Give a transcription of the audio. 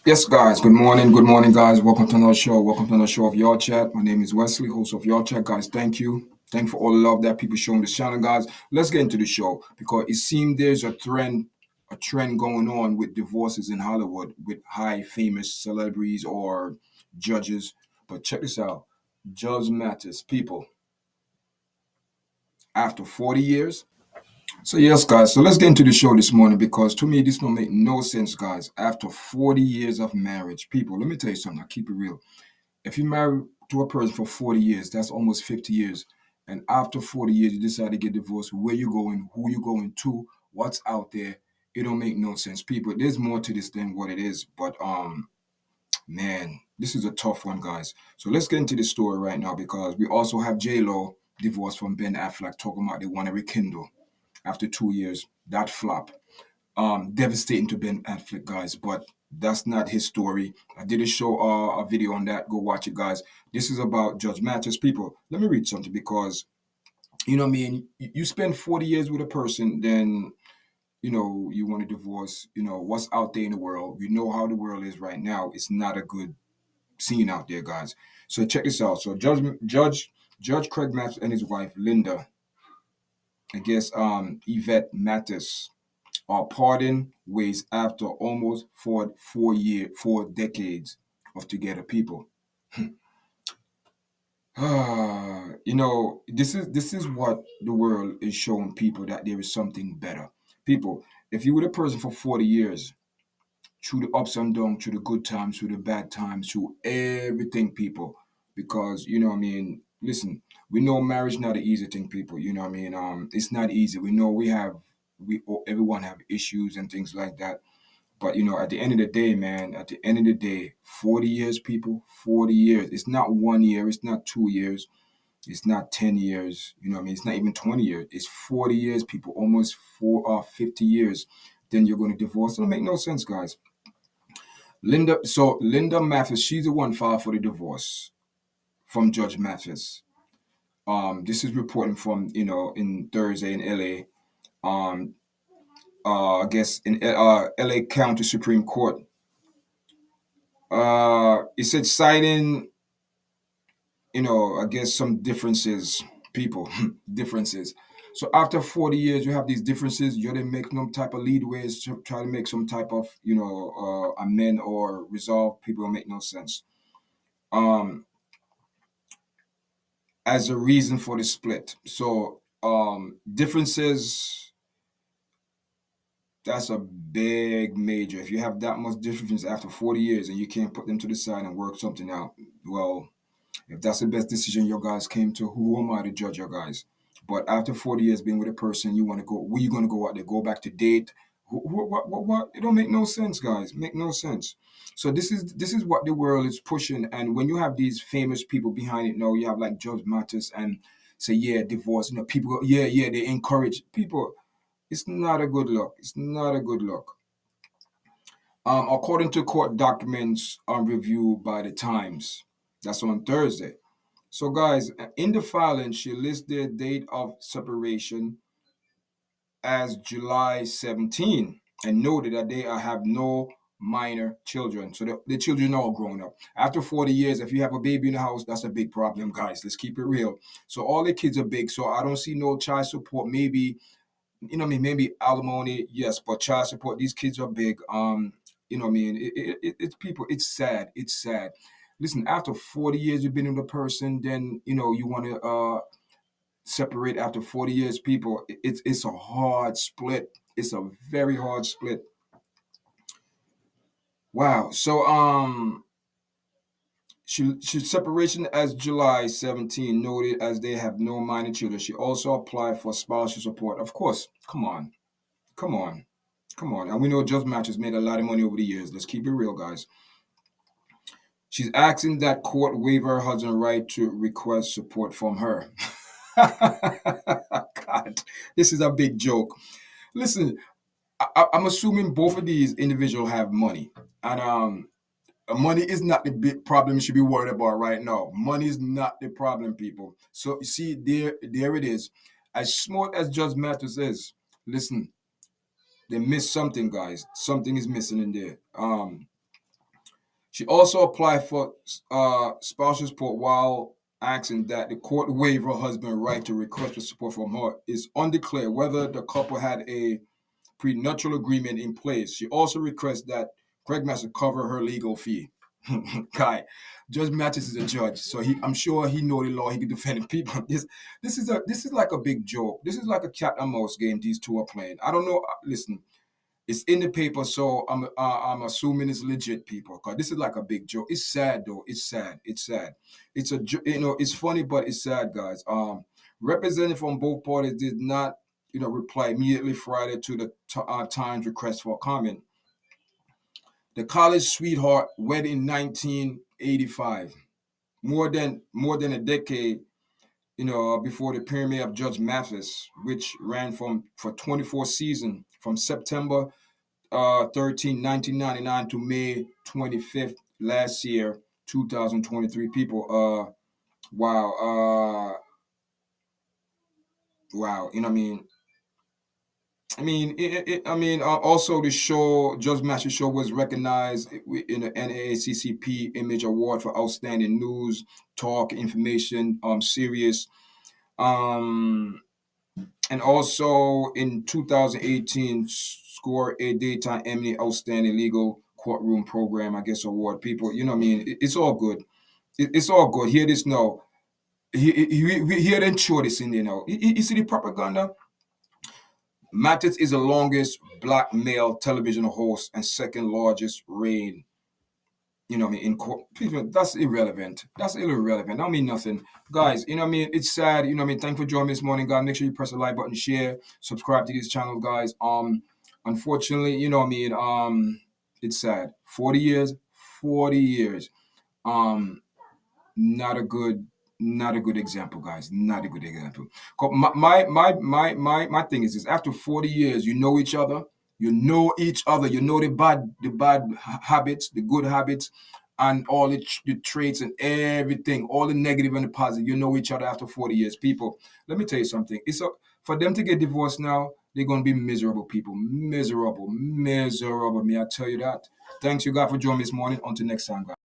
Yes, guys. Good morning. Good morning, guys. Welcome to another show. Welcome to another show of YARDCHAT. My name is Wesley, host of YARDCHAT. Guys, thank you. Thank you for all the love that people showing this channel, guys. Let's get into the show because it seems there's a trend going on with divorces in Hollywood with high famous celebrities or judges. But check this out. Judge Mathis, people, after 40 years. So yes, guys. So let's get into the show this morning because to me this don't make no sense, guys. After 40 years of marriage, people, let me tell you something. I keep it real. If you marry to a person for 40 years, that's almost 50 years. And after 40 years, you decide to get divorced. Where you going? Who you going to? What's out there? It don't make no sense. People, there's more to this than what it is. But man, this is a tough one, guys. So let's get into the story right now because we also have J Lo divorced from Ben Affleck talking about they want to rekindle after 2 years. That flop devastating to Ben Affleck, guys. But that's not his story. I did a show, a video on that. Go watch it, guys. This is about Judge Mathis. People, let me read something because you know what I mean. You spend 40 years with a person, then you want to divorce. What's out there in the world. You know how the world is right now. It's not a good scene out there, guys. So check this out. So Judge Craig Mathis and his wife Linda, I guess Yvette Mathis are parting ways after almost four decades of together. People, this is what the world is showing people that there is something better. People, if you were a person for 40 years, through the ups and downs, through the good times, through the bad times, through everything, people, because what I mean. Listen, we know marriage not an easy thing, people. You know what I mean. It's not easy. We know everyone have issues and things like that. But at the end of the day, man, at the end of the day, 40 years, people, 40 years. It's not 1 year, it's not 2 years, it's not 10 years, you know what I mean? It's not even 20 years. It's 40 years, people, almost 50 years. Then you're going to divorce. It don't make no sense, guys. Linda Mathis, she's the one filed for the divorce from Judge Mathis. This is reporting from, in Thursday in LA. Um, I guess in LA County Supreme Court. It said citing, I guess some differences, people, differences. So after 40 years, you have these differences. You didn't make no type of leadways to try to make some type of, amend or resolve. People don't make no sense. Um, as a reason for the split. So differences. That's a big major. If you have that much difference after 40 years and you can't put them to the side and work something out, well, if that's the best decision your guys came to, who am I to judge your guys? But after 40 years being with a person, you want to go, where you going to go out there? Go back to date? What? It don't make no sense, guys. Make no sense. So this is what the world is pushing. And when you have these famous people behind it, you have like Judge Mathis and say, yeah, divorce. People, yeah, yeah, they encourage people. It's not a good look. It's not a good look. According to court documents reviewed by the Times, that's on Thursday. So, guys, in the filing, she lists their date of separation as July 17 and noted that they have no minor children. So the children are all grown up. After 40 years, if you have a baby in the house, that's a big problem, guys. Let's keep it real. So all the kids are big. So I don't see no child support. Maybe, what I mean, maybe alimony, yes, but child support, these kids are big. What I mean, it's people, it's sad. It's sad. Listen, after 40 years you've been with a person, then you want to separate after 40 years, people. It's a hard split. It's a very hard split. Wow. So she separation as July 17 noted as they have no minor children. She also applied for spousal support. Of course, come on. Come on. Come on. And we know Just Match has made a lot of money over the years. Let's keep it real, guys. She's asking that court waive her husband's right to request support from her. God, this is a big joke. Listen, I'm assuming both of these individuals have money, and money is not the big problem you should be worried about right now. Money is not the problem, people. So you see, there it is. As smart as Judge Mathis is, listen, they missed something, guys. Something is missing in there. She also applied for spousal support while asking that the court waive her husband's right to request for support from her. Is undeclared whether the couple had a prenuptial agreement in place. She also requests that Craig Mathis cover her legal fee. Guy, Judge Mathis is a judge, so I'm sure he know the law. He can defend people. This is like a big joke. This is like a cat and mouse game. These two are playing. I don't know. Listen, it's in the paper, so I'm assuming it's legit, people. Cause this is like a big joke. It's sad though. It's sad. It's sad. It's funny, but it's sad, guys. Representatives from both parties did not, reply immediately Friday to the Times request for comment. The college sweetheart wed in 1985, more than a decade, before the premiere of Judge Mathis, which ran for 24 seasons from September 13, 1999 to May 25th last year, 2023. People, wow, wow. Also the show, Judge Master Show, was recognized in the NAACCP Image Award for Outstanding News, Talk, Information, Series. And also in 2018, scored a Daytime Emmy Outstanding Legal Courtroom Program, I guess, award. People, it's all good. It's all good. Hear this now. Hear them show this in, You see the propaganda? Mathis is the longest black male television host and second largest reign. In court. People, that's irrelevant. That's irrelevant. That don't mean nothing. Guys, it's sad. Thanks for joining me this morning, guys. Make sure you press the like button, share, subscribe to this channel, guys. Unfortunately, it's sad. 40 years, 40 years. Not a good example, guys. Not a good example. My thing is this: after 40 years, you know each other. You know the bad habits, the good habits, and all the traits and everything, all the negative and the positive. You know each other after 40 years. People, let me tell you something. For them to get divorced now, they're gonna be miserable. People, miserable. May I tell you that? Thanks, you guys, for joining me this morning. Until next time, guys.